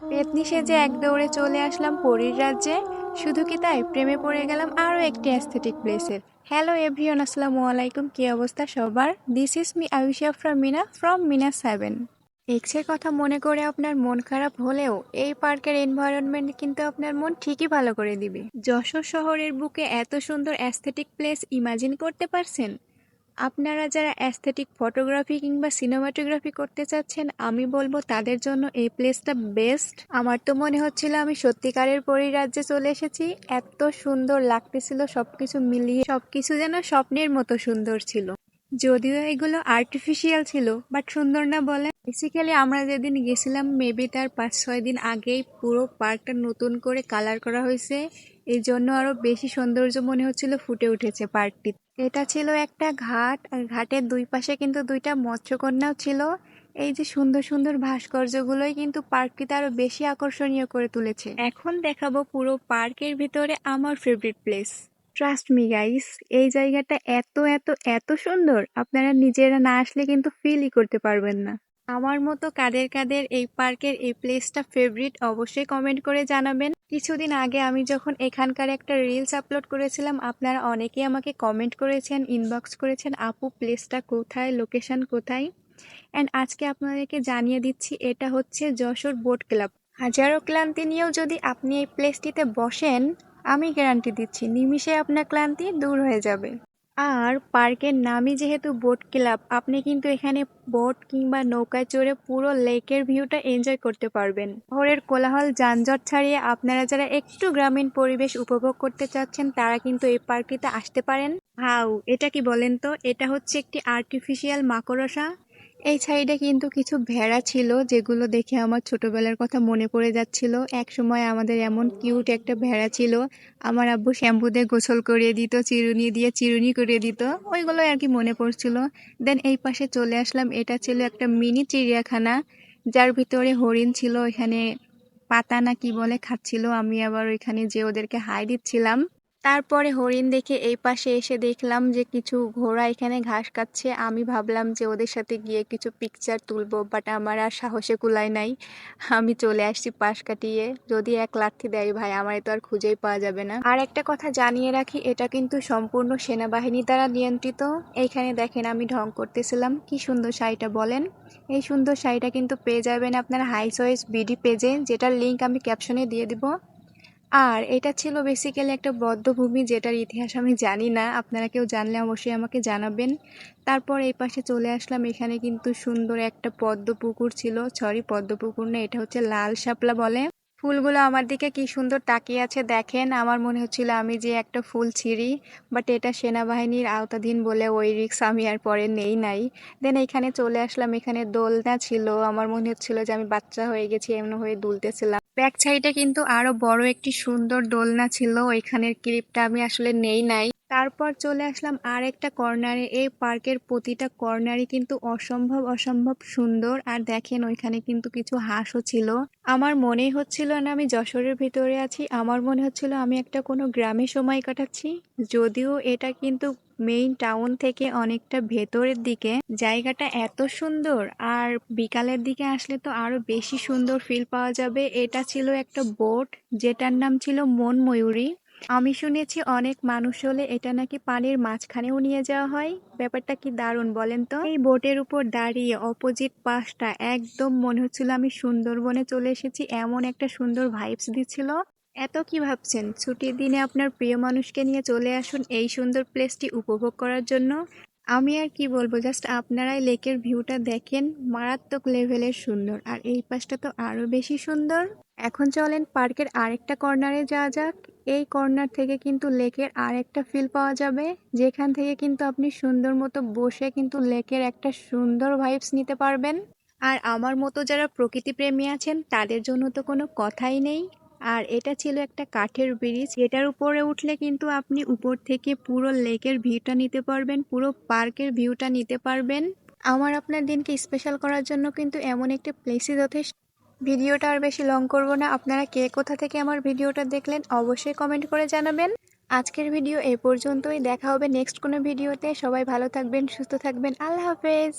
পেতনি সেজে এক দৌড়ে চলে আসলাম পরীর রাজ্যে। শুধু কি তাই, প্রেমে পড়ে গেলাম আরও একটি অ্যাস্থেটিক প্লেসের। হ্যালো এভরিওয়ান, আসসালামু আলাইকুম। কি অবস্থা সবার? This is me Ayushiya from Mina 7। এক্সের কথা মনে করে আপনার মন খারাপ হলেও এই পার্কের এনভায়রনমেন্ট কিন্তু আপনার মন ঠিকই ভালো করে দিবে। যশোর শহরের বুকে এত সুন্দর অ্যাস্থেটিক প্লেস ইমাজিন করতে পারছেন? আপনারা যারা অ্যাস্থেটিক ফটোগ্রাফি কিংবা সিনেমাটোগ্রাফি করতে চাচ্ছেন, আমি বলবো তাদের জন্য এই প্লেসটা বেস্ট। আমার তো মনে হচ্ছিল আমি সত্যিকারের পরিরাজ্যে চলে এসেছি। এত সুন্দর লাগতেছিল, সবকিছু মিলিয়ে সবকিছু যেন স্বপ্নের মতো সুন্দর ছিল। যদিও এগুলো আর্টিফিশিয়াল ছিল, বাট সুন্দর না বলে? বেসিক্যালি আমরা যেদিন গেছিলাম মেবি তার 5-6 দিন আগেই পুরো পার্কটা নতুন করে কালার করা হয়েছে। এই জন্য আরো বেশি সৌন্দর্য মনে হচ্ছিল ফুটে উঠেছে পার্কটি। এটা ছিল একটা ঘাট, আর ঘাটের দুই পাশে কিন্তু দুইটা মৎস্যকন্যাও ছিল। এই যে সুন্দর সুন্দর ভাস্কর্যগুলোই কিন্তু পার্কটিতে আরো বেশি আকর্ষণীয় করে তুলেছে। এখন দেখাবো পুরো পার্কের ভিতরে আমার favourite place. Trust me guys, এই জায়গাটা এত এত এত সুন্দর, আপনারা নিজেরা না আসলে কিন্তু ফিলই করতে পারবেন না। আমার মতো কাদের কাদের এই পার্কের এই প্লেসটা ফেভারিট অবশ্যই কমেন্ট করে জানাবেন। কিছুদিন আগে আমি যখন এখানকার একটা রিলস আপলোড করেছিলাম, আপনারা অনেকেই আমাকে কমেন্ট করেছেন, ইনবক্স করেছেন, আপু প্লেসটা কোথায়, লোকেশন কোথায়। অ্যান্ড আজকে আপনাদেরকে জানিয়ে দিচ্ছি, এটা হচ্ছে যশোর বোট ক্লাব। হাজারো ক্লান্তি নিয়েও যদি আপনি এই প্লেসটিতে বসেন, আমি গ্যারান্টি দিচ্ছি নিমিষে আপনার ক্লান্তি দূর হয়ে যাবে। আর পার্কের নামই যেহেতু বোট ক্লাব, আপনি কিন্তু এখানে বোট কিংবা নৌকায় চড়ে পুরো লেকের ভিউটা এনজয় করতে পারবেন। শহরের কোলাহল যানজট ছাড়িয়ে আপনারা যারা একটু গ্রামীণ পরিবেশ উপভোগ করতে চাচ্ছেন, তারা কিন্তু এই পার্কটিতে আসতে পারেন। হাউ, এটা কি বলেন তো? এটা হচ্ছে একটি আর্টিফিশিয়াল মাকড়সা। এই সাইডে কিন্তু কিছু ভেড়া ছিল, যেগুলো দেখে আমার ছোটবেলার কথা মনে পড়ে যাচ্ছিল। এক সময় আমাদের এমন কিউট একটা ভেড়া ছিল, আমার আব্বু শ্যাম্পু দিয়ে গোসল করিয়ে দিত, চিরুনি দিয়ে চিরুনি করিয়ে দিত, ওইগুলো আর কি মনে পড়ছিল। দেন এই পাশে চলে আসলাম, এটা ছিল একটা মিনি চিড়িয়াখানা, যার ভিতরে হরিণ ছিল, এখানে পাতা না কি বলে খাচ্ছিল। আমি আবার ওইখানে যে ওদেরকে হাই দিচ্ছিলাম। তারপরে হরিণ দেখে এই পাশে এসে দেখলাম যে কিছু ঘোড়া এখানে ঘাস খাচ্ছে। আমি ভাবলাম যে ওদের সাথে গিয়ে কিছু পিকচার তুলবো, বাট আমার আর সাহসে কুলায় নাই। আমি চলে আসছি পাশ কাটিয়ে। যদি এক লাথি দেয় ভাই, আমার তো আর খুঁজেই পাওয়া যাবে না। আর একটা কথা জানিয়ে রাখি, এটা কিন্তু সম্পূর্ণ সেনাবাহিনী দ্বারা নিয়ন্ত্রিত। এইখানে দেখেন আমি ঢং করতেছিলাম, কি সুন্দর শাড়িটা বলেন। এই সুন্দর শাড়িটা কিন্তু পেয়ে যাবেন আপনার হাই চয়েস বিডি পেজে, যেটার লিঙ্ক আমি ক্যাপশনে দিয়ে দিব। আর এটা ছিল বেসিক্যালি একটা বধ্যভূমি, যেটার ইতিহাস আমি জানি না, আপনারা কেউ জানলে অবশ্যই আমাকে জানাবেন। তারপর এই পাশে চলে আসলাম, এখানে কিন্তু সুন্দর একটা পদ্ম পুকুর ছিল। সরি, পদ্ম পুকুর না, এটা হচ্ছে লাল শাপলা বলে। ফুলগুলো আমার দিকে কি সুন্দর তাকিয়ে আছে দেখেন। আমার মনে হচ্ছিল আমি যে একটা ফুল ছিঁড়ি, বাট এটা সেনাবাহিনীর আওতাধীন বলে ওই রিস্ক আমি আর পরে নেই নাই। দেন এখানে চলে আসলাম, এখানে দোলনা ছিল। আমার মনে হচ্ছিল যে আমি বাচ্চা হয়ে গেছি, এমন হয়ে দুলতেছিলাম। ব্যাক সাইডে কিন্তু আরো বড় একটি সুন্দর দোলনা ছিল, ওইখানের ক্লিপটা আমি আসলে নেই নাই। তারপর চলে আসলাম আর একটা কর্নারে। এই পার্কের প্রতিটা কর্নারই কিন্তু অসম্ভব অসম্ভব সুন্দর। আর দেখেন ওইখানে কিন্তু কিছু হাঁসও ছিল। আমার মনেই হচ্ছিল না আমি যশোরের ভিতরে আছি, আমার মনে হচ্ছিল আমি একটা কোনো গ্রামে সময় কাটাচ্ছি। যদিও এটা কিন্তু মেইন টাউন থেকে অনেকটা ভেতরের দিকে। জায়গাটা এত সুন্দর, আর বিকালের দিকে আসলে তো আরো বেশি সুন্দর ফিল পাওয়া যাবে। এটা ছিল একটা বোট, যেটার নাম ছিল মন ময়ূরী। আমি শুনেছি অনেক মানুষ হলে এটা নাকি পানির মাঝখানেও নিয়ে যাওয়া হয়। ব্যাপারটা কি দারুণ বলেন তো। এই বোটের উপর দাঁড়িয়ে অপোজিট পাশটা একদম মনে হচ্ছিল আমি সুন্দরবনে চলে এসেছি, এমন একটা সুন্দর ভাইবস দিচ্ছিল। এত কি ভাবছেন, ছুটির দিনে আপনার প্রিয় মানুষকে নিয়ে চলে আসুন এই সুন্দর প্লেসটি উপভোগ করার জন্য। আমি আর কি বলবো, জাস্ট আপনারাই লেকের ভিউটা দেখেন, মারাত্মক লেভেলের সুন্দর। আর এই পাশটা তো আরো বেশি সুন্দর। এখন চলেন পার্কের আরেকটা কর্নারে যাওয়া যাক। এই কর্নার থেকে কিন্তু লেকের আরেকটা ফিল পাওয়া যাবে, যেখান থেকে কিন্তু আপনি সুন্দর মতো বসে কিন্তু লেকের একটা সুন্দর ভাইবস নিতে পারবেন। আর আমার মতো যারা প্রকৃতি প্রেমী আছেন, তাদের জন্য তো কোনো কথাই নেই। আর এটা ছিল একটা কাঠের ব্রিজ, এটার উপরে উঠলে কিন্তু আপনি উপর থেকে পুরো লেকের ভিউটা নিতে পারবেন, পুরো পার্কের ভিউটা নিতে পারবেন। আমার আপনার দিনকে স্পেশাল করার জন্য কিন্তু এমন একটা প্লেসই যথেষ্ট। ভিডিওটা আর বেশি লং করব না, আপনারা কে কোথা থেকে আমার ভিডিওটা দেখলেন অবশ্যই কমেন্ট করে জানাবেন। আজকের ভিডিও এ পর্যন্তই, দেখা হবে নেক্সট কোনো ভিডিওতে। সবাই ভালো থাকবেন, সুস্থ থাকবেন, আল্লাহ হাফেজ।